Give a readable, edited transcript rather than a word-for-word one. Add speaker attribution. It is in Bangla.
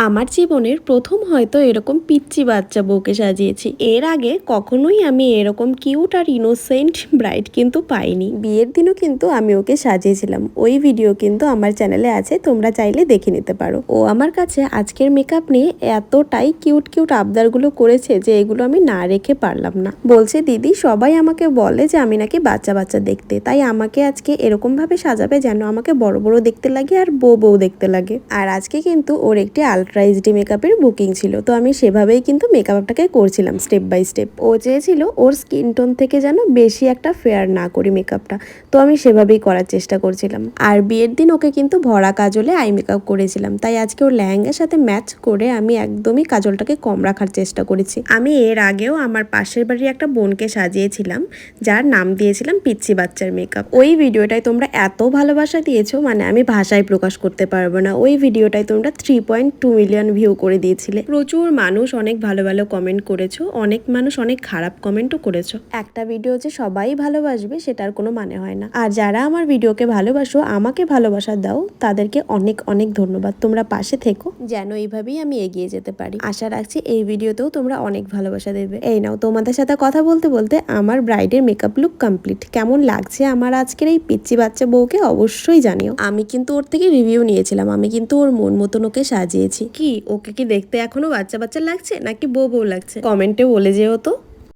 Speaker 1: আমার জীবনের প্রথম হয়তো এরকম পিচ্চি বাচ্চা বউকে সাজিয়েছি। এর আগে কখনোই আমি এরকম কিউট আর ইনোসেন্ট ব্রাইড কিন্তু পাইনি। বিয়ের দিনও কিন্তু আমি ওকে সাজিয়েছিলাম। ওই ভিডিও কিন্তু আমার চ্যানেলে আছে, তোমরা চাইলে দেখে নিতে পারো। ও আমার কাছে আজকের মেকআপ নিয়ে এতটাই কিউট কিউট আবদারগুলো করেছে যে এগুলো আমি না রেখে পারলাম না। বলছে দিদি সবাই আমাকে বলে যে আমি নাকি বাচ্চা বাচ্চা দেখতে, তাই আমাকে আজকে এরকম ভাবে সাজাবে যেন আমাকে বড় বড় দেখতে লাগে আর বউ বউ দেখতে লাগে। আর আজকে কিন্তু ওর একটি আলট্রা এইচডি মেকআপের বুকিং ছিল, তো আমি সেভাবেই কিন্তু মেকআপটাকে করছিলাম স্টেপ বাই স্টেপ। ও চেয়েছিল ওর স্কিন টোন থেকে যেন বেশি একটা ফেয়ার না করি মেকআপটা, তো আমি সেভাবেই করার চেষ্টা করছিলাম। আর বিয়ের দিন ওকে কিন্তু ভরা কাজলে আই মেকআপ করেছিলাম, তাই আজকে ওর লেহেঙ্গার সাথে ম্যাচ করে আমি একদমই কাজলটাকে কম রাখার চেষ্টা করেছি। আমি এর আগেও আমার পাশের বাড়ির একটা বোনকে সাজিয়েছিলাম, যার নাম দিয়েছিলাম পিচ্চি বাচ্চার মেকআপ। ওই ভিডিওটায় তোমরা এত ভালোবাসা দিয়েছো, মানে আমি ভাষায় প্রকাশ করতে পারবো না। ওই ভিডিওটায় তোমরা 3.2 মিলিয়ন ভিউ করে দিয়েছিলে। প্রচুর মানুষ অনেক ভালো ভালো কমেন্ট করেছো, অনেক মানুষ অনেক খারাপ কমেন্টও করেছো। একটা ভিডিও যে সবাই ভালোবাসবে সেটার কোনো মানে হয় না। আর যারা আমার ভিডিওকে ভালোবাসো, আমাকে ভালোবাসা দাও, তাদেরকে অনেক অনেক ধন্যবাদ। তোমরা পাশে থেকো যেন এইভাবেই আমি এগিয়ে যেতে পারি। আশা রাখছি এই ভিডিওতেও তোমরা অনেক ভালোবাসা দেবে। এই নাও, তোমাদের সাথে কথা বলতে বলতে আমার ব্রাইডের মেকআপ লুক কমপ্লিট। কেমন লাগছে আমার আজকের এই পিচ্চি বাচ্চা বউকে অবশ্যই জানিও। আমি কিন্তু ওর থেকে রিভিউ নিয়েছিলাম, আমি কিন্তু ওর মন মতন ওকে সাজিয়েছি। কি ওকে কি দেখতে এখনো বাচ্চা বাচ্চা লাগছে নাকি বউ বউ লাগছে? কমেন্টে বলে যেও তো।